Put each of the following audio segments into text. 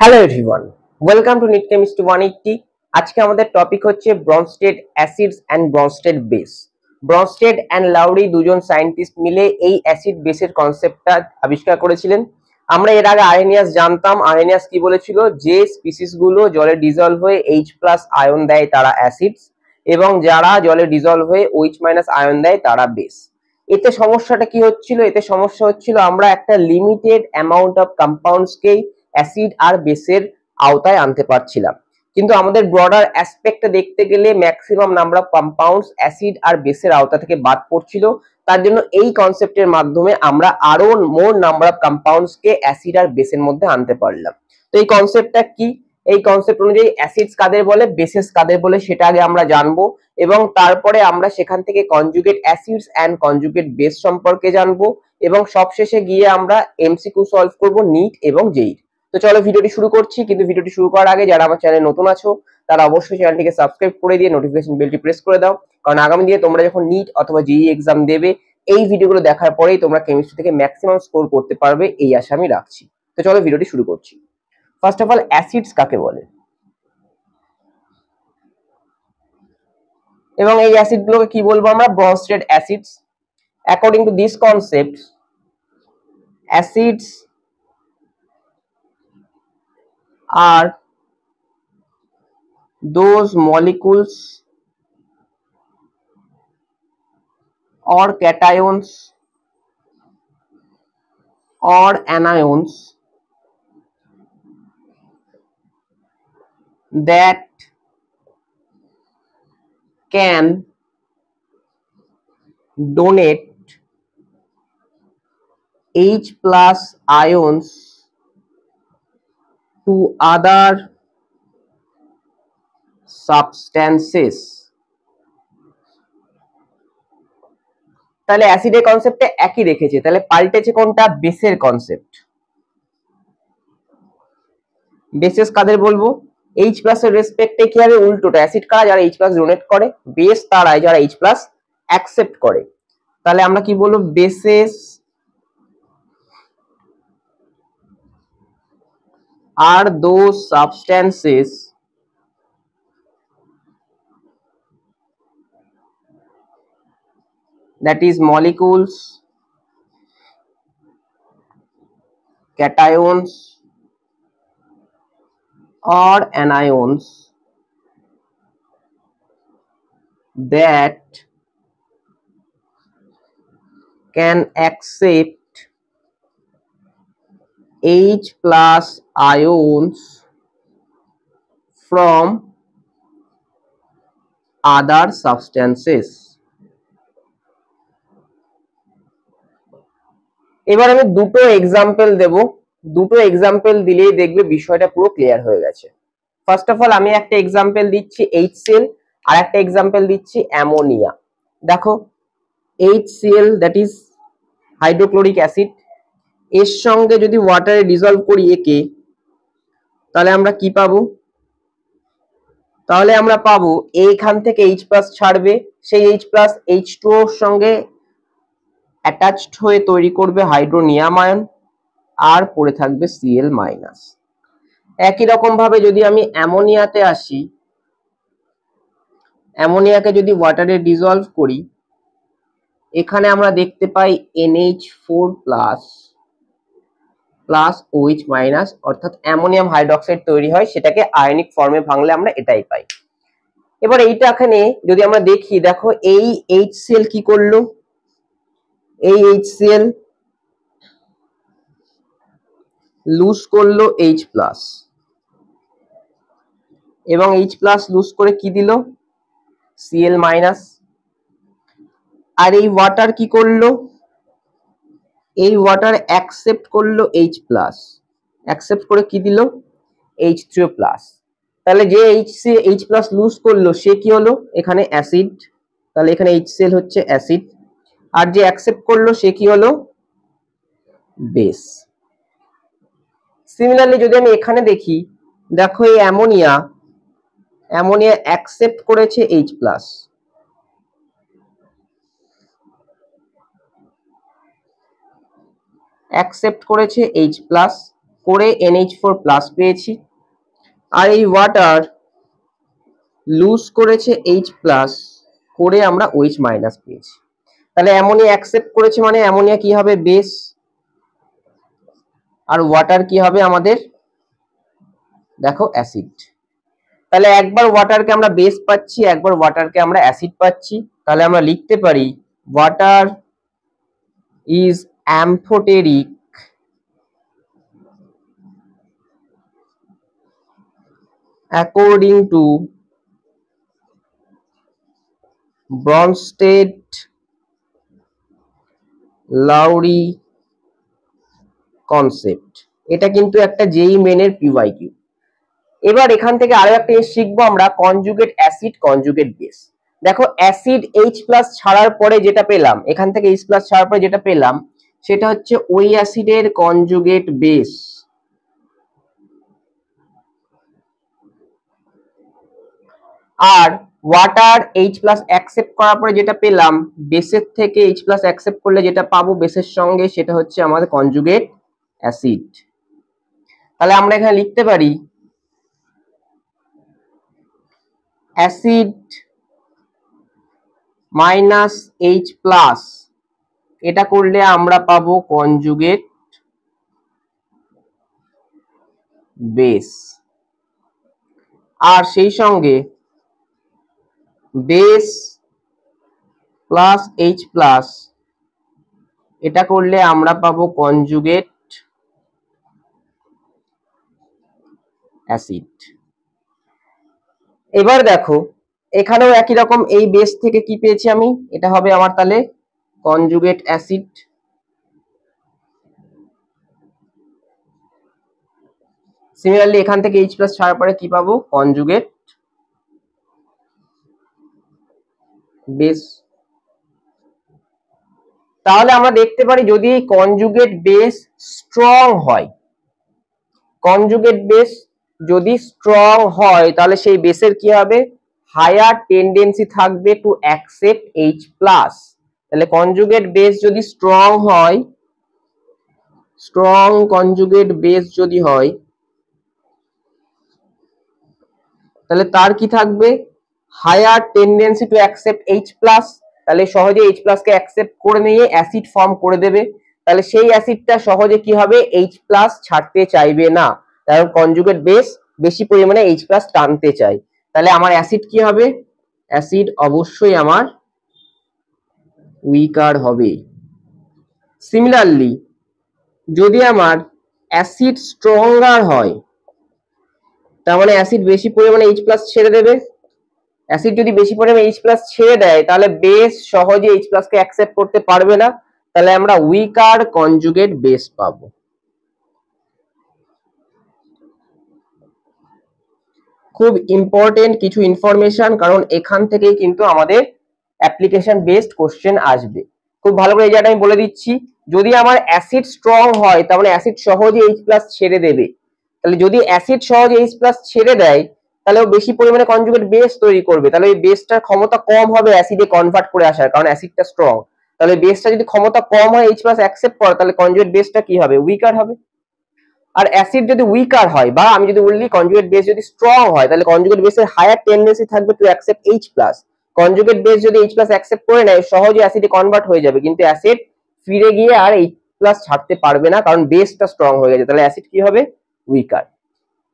Hello everyone, welcome to NEET chemistry 180। আজকে আমাদের topic হচ্ছে Bronsted acids and Bronsted base. Bronsted and Lowry দুজন scientists মিলে এই অ্যাসিড বেসের কনসেপ্টটা আবিষ্কার করেছিলেন। আমরা এর আগে আর্হেনিয়াস জানতাম। আর্হেনিয়াস কি বলেছিল, যে স্পিসিস গুলো জলে ডিজলভ হয়ে H+ আয়ন দেয় তারা অ্যাসিডস, এবং যারা জলে ডিজলভ হয়ে OH- আয়ন দেয় তারা বেস। এতে সমস্যাটা কি হচ্ছিল? এতে সমস্যা হচ্ছিল আমরা একটা লিমিটেড অ্যামাউন্ট অফ কম্পাউন্ডসকেই অ্যাসিড আর বেসের আওতায় আনতে পারছিলাম, কিন্তু আমাদের ব্রডার অ্যাসপেক্টে দেখতে গেলে maximum number of compounds acid আর বেসের আওতা থেকে বাদ পড়ছিল। তার জন্য এই কনসেপ্টের মাধ্যমে আমরা আরো মোর নাম্বার অফ কম্পাউন্ডসকে অ্যাসিড আর বেসের মধ্যে আনতে পারলাম। তো এই কনসেপ্টটা কি? এই কনসেপ্ট অনুযায়ী অ্যাসিডস কাদের বলে, বেসেস কাদের বলে সেটা আগে আমরা জানবো, এবং তারপরে আমরা সেখান থেকে conjugate acids and conjugate base সম্পর্কে জানবো, এবং সবশেষে গিয়ে আমরা এমসিকিউ সলভ করব নিট এবং জেইই। তো চলো ভিডিওটি শুরু করছি, কিন্তু ভিডিওটি শুরু করার আগে যারা আমার চ্যানেলে নতুন আছো তারা অবশ্যই চ্যানেলটিকে সাবস্ক্রাইব করে দিয়ে নোটিফিকেশন বেলটি প্রেস করে দাও, কারণ আগামী দিনে তোমরা যখন নিট অথবা জেইই এক্সাম দেবে এই ভিডিওগুলো দেখার পরেই তোমরা কেমিস্ট্রি থেকে ম্যাক্সিমাম স্কোর করতে পারবে, এই আশা আমি রাখছি। তো চলো ভিডিওটি শুরু করছি। ফার্স্ট অফ অল, অ্যাসিডস কাকে বলে এবং এই অ্যাসিডগুলোকে কি বলবো আমরা? Brønsted acids. According to this concept, acids are those molecules or cations or anions that can donate H+ ions to other substances. তাহলে অ্যাসিডের কনসেপ্টে একই রেখেছে, তাহলে পাল্টেছে কোনটা? বেসের কনসেপ্ট। বেসেস কাদের বলবো? H+ এর রেসপেক্টে কি হবে? উল্টোটা, অ্যাসিড কারা? যারা H+ ডোনেট করে, বেস তারাই যারা H+ অ্যাকসেপ্ট করে। তাহলে আমরা কি বলবো? Bases are those substances that is molecules, cations or anions that can accept H+ ions from other substances. এবার আমি দুটো এক্সাম্পল দেব, দুটো এক্সাম্পল দিলেই দেখবে বিষয়টা পুরো ক্লিয়ার হয়ে গেছে। ফার্স্ট অফ অল আমি একটা এক্সাম্পল দিচ্ছি HCl, আর একটা এক্সাম্পল দিচ্ছি অ্যামোনিয়া। দেখো, HCl that is hydrochloric acid, এর সঙ্গে যদি ওয়াটারে ডিজলভ করি একে, তাহলে আমরা কি পাবো? তাহলে আমরা পাবো এইখান থেকে H+ ছাড়বে, সেই H+ H2O এর সঙ্গে অ্যাটাচড হয়ে তৈরি করবে হাইড্রোনিয়াম আয়ন, আর পড়ে থাকবে Cl-। একই রকম ভাবে যদি আমি অ্যামোনিয়াতে আসি, অ্যামোনিয়াকে যদি ওয়াটারে ডিজলভ করি, এখানে আমরা দেখতে পাই NH4+ প্লাস OH-, অর্থাৎ অ্যামোনিয়াম হাইড্রোক্সাইড তৈরি হয়, সেটাকে আয়নিক ফর্মে ভাঙলে আমরা এটাই পাই। এবার এইটা এখানে যদি আমরা দেখি, দেখো এই HCl কি করলো? এই HCl লুজ করলো H+, এবং H+ লুজ করে কি দিল? Cl-। আর এই ওয়াটার কি করলো? এই ওয়াটার অ্যাকসেপ্ট করলো H+, অ্যাকসেপ্ট করে কি দিল? H3O+। তাহলে যে H+ লুজ করলো সে কি হলো? এখানে অ্যাসিড, তাহলে এখানে HCl হচ্ছে অ্যাসিড, আর যে অ্যাকসেপ্ট করলো সে কি হলো? বেস। সিমিলারলি যদি আমি এখানে দেখি, দেখো এই অ্যামোনিয়া অ্যাকসেপ্ট করেছে H+, অ্যাকসেপ্ট করেছে H+, করে NH4 প্লাস পেয়েছি, আর এই ওয়াটার লুজ করেছে H প্লাস করে আমরা OH মাইনাস পেয়েছি। তাহলে অ্যামোনিয়া অ্যাকসেপ্ট করেছে মানে অ্যামোনিয়া কি হবে, বেস, আর ওয়াটার কি হবে আমাদের, দেখো অ্যাসিড। তাহলে একবার ওয়াটারকে আমরা বেস পাচ্ছি, একবার ওয়াটারকে আমরা অ্যাসিড পাচ্ছি। তাহলে আমরা লিখতে পারি water is amphoteric according to Bronsted-Lowry concept. এটা কিন্তু একটা জেই মেনের পিওয়াইকিউ। এবার এখান থেকে আরো একটা শিখবো আমরা, কনজুগেট অ্যাসিড, কনজুগেট বেস। দেখো অ্যাসিড H প্লাস ছাড়ার পরে যেটা পেলাম, এখান থেকে H প্লাস ছাড়ার পরে যেটা পেলাম সেটা হচ্ছে ওই অ্যাসিডের কনজুগেট বেস। আর ওয়াটার H প্লাস অ্যাকসেপ্ট করার পরে যেটা পেলাম, বেসের থেকে H প্লাস অ্যাকসেপ্ট করলে যেটা পাবো বেসের সঙ্গে, সেটা হচ্ছে আমাদের কনজুগেট অ্যাসিড। তাহলে আমরা এখানে লিখতে পারি অ্যাসিড মাইনাস H প্লাস, এটা করলে আমরা পাবো কনজুগেট বেস। আর সেই সঙ্গে বেস প্লাস H প্লাস, এটা করলে আমরা পাবো কনজুগেট অ্যাসিড। এবার দেখো এখানেও একই রকম, এই বেস থেকে কি পেয়েছি আমি, এটা হবে আমার তাহলে কনজুগেট অ্যাসিড। সিমিলারলি এখান থেকে H প্লাস ছাড়ার পরে কি পাবো, কনজুগেট বেস। তাহলে আমরা দেখতে পারি যদি কনজুগেট বেস স্ট্রং হয়, কনজুগেট বেস যদি স্ট্রং হয় তাহলে সেই বেসের কি হবে, হায়ার টেন্ডেন্সি থাকবে টু অ্যাকসেপ্ট H প্লাস। তাহলে কনজুগেট বেস যদি স্ট্রং হয়, স্ট্রং কনজুগেট বেস যদি হয়, তাহলে তার কি থাকবে, higher tendency to accept H plus. তাহলে সহজে H প্লাস কে অ্যাকসেপ্ট করে নিয়ে অ্যাসিড ফর্ম করে দেবে। তাহলে সেই অ্যাসিডটা সহজে কি হবে, H প্লাস ছাড়তে চাইবে না, কারণ কনজুগেট বেস বেশি পরিমাণে H প্লাস টানতে চায়। তাহলে আমার অ্যাসিড কি হবে, অ্যাসিড অবশ্যই আমার উইকার হবে। সিমিলারলি যদি আমার অ্যাসিড স্ট্রঙ্গার হয়, তার মানে অ্যাসিড বেশি পরিমাণে H প্লাস ছেড়ে দেবে। অ্যাসিড যদি বেশি পরিমাণে H প্লাস ছেড়ে দেয় তাহলে বেস সহজে H প্লাস কে অ্যাকসেপ্ট করতে পারবে না, তাহলে আমরা উইকার কনজুগেট বেস পাবো। খুব ইম্পর্টেন্ট কিছু ইনফরমেশন, কারণ এখান থেকেই কিন্তু আমাদের অ্যাপ্লিকেশন বেসড কোশ্চেন আসবে। খুব ভালো করে এই জায়গাটা আমি বলে দিচ্ছি, যদি আমার অ্যাসিড স্ট্রং হয় তার মানে অ্যাসিড সহজে H প্লাস ছেড়ে দেবে। তাহলে যদি অ্যাসিড সহজে H প্লাস ছেড়ে দেয় তাহলে ও বেশি পরিমাণে কনজুগেট বেস তৈরি করবে, তাহলে ওই বেসটার ক্ষমতা কম হবে অ্যাসিডে কনভার্ট করে আসার, কারণ অ্যাসিডটা স্ট্রং। তাহলে বেসটা যদি ক্ষমতা কম হয় H প্লাস অ্যাকসেপ্ট করে, তাহলে কনজুগেট বেসটা কি হবে, উইকার হবে। আর অ্যাসিড যদি উইকার হয়, বা আমি যদি বলি কনজুগেট বেস যদি স্ট্রং হয়, তাহলে কনজুগেট বেসের হায়ার টেন্ডেন্সি থাকবে to accept H plus. Conjugate base যদি H প্লাস অ্যাকসেপ্ট করে নেয় সহজে অ্যাসিডে কনভার্ট হয়ে যাবে, কিন্তু অ্যাসিড ফিরে গিয়ে আর H প্লাস ছাড়তে পারবে না, কারণ বেসটা স্ট্রং হয়ে গেছে। তাহলে অ্যাসিড কি হবে, উইকার।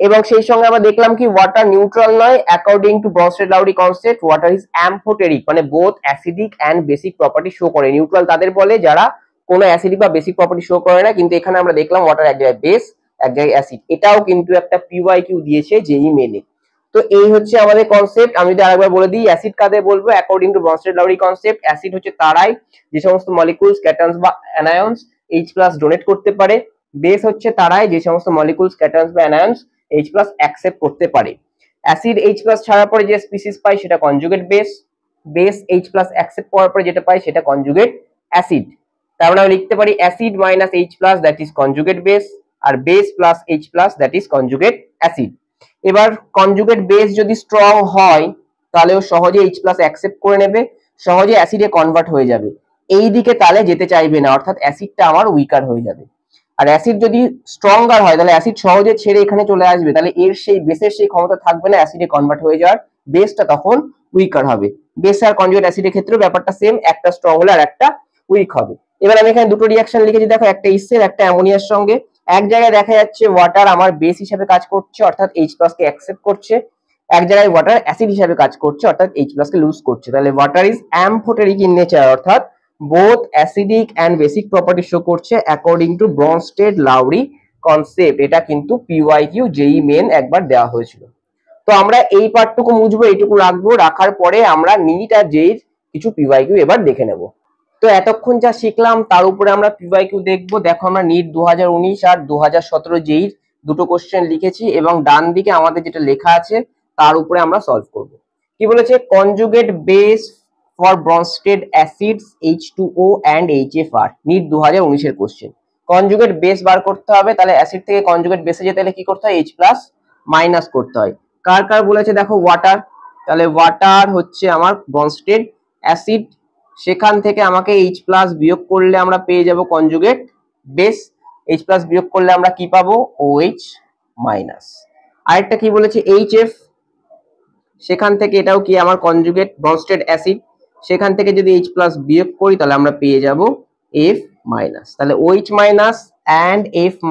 এবং সেই সঙ্গে আমরা দেখলাম কি ওয়াটার নিউট্রাল নয়, according to Bronsted Lowry concept water is amphoteric, মানে both acidic and basic property show করে। নিউট্রাল তাদের বলে যারা কোনো অ্যাসিডিক বা বেসিক প্রপার্টি শো করে না, কিন্তু এখানে আমরা দেখলাম ওয়াটার এক জায়গায় বেস এক জায়গায় অ্যাসিড। এটাও কিন্তু একটা পিওয়াইকিউ দিয়েছে জেই মেনে। তো এই হচ্ছে আমাদের কনসেপ্ট। আমি যদি আরেকবার বলে দিই, অ্যাসিড কাদের বলবো, according to Bronsted Lowry concept acid হচ্ছে তারাই যে সমস্ত মলিকুলস, ক্যাটায়ন্স বা অ্যানায়ন্স H প্লাস ডোনেট করতে পারে। বেস হচ্ছে তারাই যে সমস্ত মলিকুলস, ক্যাটায়ন্স বা অ্যানায়ন্স H প্লাস অ্যাকসেপ্ট করতে পারে। অ্যাসিড H প্লাস ছাড়ার পরে যে স্পিসিস পাই সেটা conjugate base, base H plus accept করার পরে যেটা পাই সেটা কনজুগেট অ্যাসিড। তার মানে আমরা লিখতে পারি acid minus H plus that is conjugate base, আর base plus H plus that is conjugate acid. এবার কনজুগেট বেস যদি স্ট্রং হয় তাহলে ও সহজে H প্লাস অ্যাকসেপ্ট করে নেবে, সহজে অ্যাসিডে কনভার্ট হয়ে যাবে, এই দিকে তাহলে যেতে চাইবে না, অর্থাৎ অ্যাসিডটা আমার উইকার হয়ে যাবে। আর অ্যাসিড যদি স্ট্রঙ্গার হয় তাহলে অ্যাসিড সহজে ছেড়ে এখানে চলে আসবে, তাহলে এর সেই বেসের সেই ক্ষমতা থাকবে না অ্যাসিডে কনভার্ট হয়ে যাওয়ার, বেসটা তখন উইকার হবে। বেস আর কনজুগেট অ্যাসিডের ক্ষেত্রেও ব্যাপারটা সেম, একটা স্ট্রং হলে আর একটা উইক হবে। এবার আমি এখানে দুটো রিঅ্যাকশন লিখেছি, দেখো একটা ইসের একটা অ্যামোনিয়ার সঙ্গে। এক জায়গায় দেখা যাচ্ছে ওয়াটার আমার বেস হিসেবে কাজ করছে অর্থাৎ H+ কে অ্যাকসেপ্ট করছে, এক জায়গায় ওয়াটার অ্যাসিড হিসেবে কাজ করছে অর্থাৎ H+ কে লুজ করছে। তাহলে water is amphoteric in nature অর্থাৎ both acidic and basic property show করছে অ্যাকর্ডিং টু ব্রনস্টেড-লাউরি কনসেপ্ট। এটা কিন্তু PYQ JEE মেন একবার দেওয়া হয়েছিল। তো আমরা এই পার্টটুকু মুছবো, এইটুকু রাখবো, রাখার পরে আমরা নিট আর জেইর কিছু PYQ এবার দেখে নেব। তো এতক্ষণ যা শিখলাম তার উপরে আমরা PYQ দেখবো। দেখো আমরা নিট 2019 আর 2017 জেইর দুটো কোশ্চেন লিখেছি এবং ডান দিকে আমাদের যেটা লেখা আছে তার উপরে আমরা সলভ করব। কি বলেছে, conjugate base for Bronsted acids H2O and HFR, NEET 2019 এর কোশ্চেন। কনজুগেট বেস বার করতে হবে, তাহলে অ্যাসিড থেকে কনজুগেট বেসে যেতে হলে কি করতে হয়, H+ করতে হয়। কার কার বলেছে, দেখো ওয়াটার, তাহলে ওয়াটার হচ্ছে আমার ব্রনস্টেড অ্যাসিড, সেখান থেকে আমাকে H+ বিয়োগ করলে আমরা পেয়ে যাব কনজুগেট বেস, H+ বিয়োগ করলে আমরা কি পাবো, OH-। আরেকটা কি বলেছে, HF, সেখান থেকে এটাও কি আমার কনজুগেট ব্রনস্টেড অ্যাসিড, সেখান থেকে যদি H+ বিয়োগ করি তাহলে আমরা পেয়ে যাব F-। তাহলে OH- and F-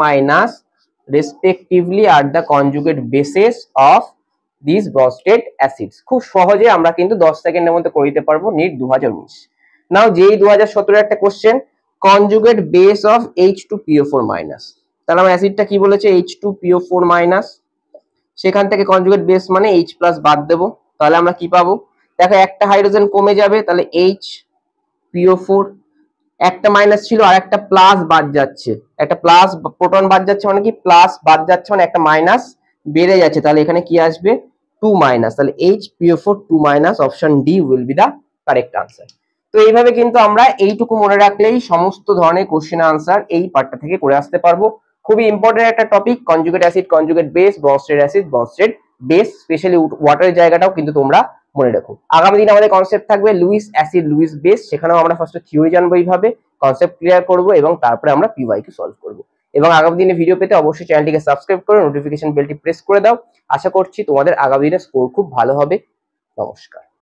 respectively are the conjugate bases of these bronsted acids। খুব সহজে আমরা কিন্তু 10 সেকেন্ডের মধ্যে করে দিতে পারবো নিট 2019। নাও যেই 2017 একটা question, conjugate base of H2PO4-। তাহলে আমার অ্যাসিডটা কি বলেছে, H2PO4-, সেখান থেকে কনজুগেট বেস মানে H+ বাদ দেবো, তাহলে আমরা কি পাবো, দেখো একটা হাইড্রোজেন কমে যাবে, তাহলে HPO4, একটা মাইনাস ছিল আর একটা প্লাস বাদ যাচ্ছে, একটা প্লাস প্রোটন বাদ যাচ্ছে মানে কি, প্লাস বাদ যাচ্ছে মানে একটা মাইনাস বেড়ে যাচ্ছে, তাহলে এখানে কি আসবে, 2-। তাহলে HPO4 2-, option D will be the correct answer. তো এইভাবে কিন্তু আমরা এইটুকু মনে রাখলেই সমস্ত ধরনের কোশ্চেন আনসার এই পার্টটা থেকে করে আসতে পারবো। খুবই ইম্পর্টেন্ট একটা topic, conjugate acid, conjugate base, Bronsted acid, Bronsted base, specially ওয়াটারের জায়গাটাও কিন্তু তোমরা মনে রাখো। আগামী দিন আমাদের কনসেপ্ট থাকবে লুইস অ্যাসিড, লুইস বেস, সেখানেও আমরা ফার্স্টে থিওরি জানবো, এইভাবে কনসেপ্ট ক্লিয়ার করবো এবং তারপরে আমরা PYQ সলভ করবো। এবং আগামী দিনে ভিডিও পেতে অবশ্যই চ্যানেলটিকে সাবস্ক্রাইব করে নোটিফিকেশন বেলটি প্রেস করে দাও। আশা করছি তোমাদের আগামী দিনে স্কোর খুব ভালো হবে। নমস্কার।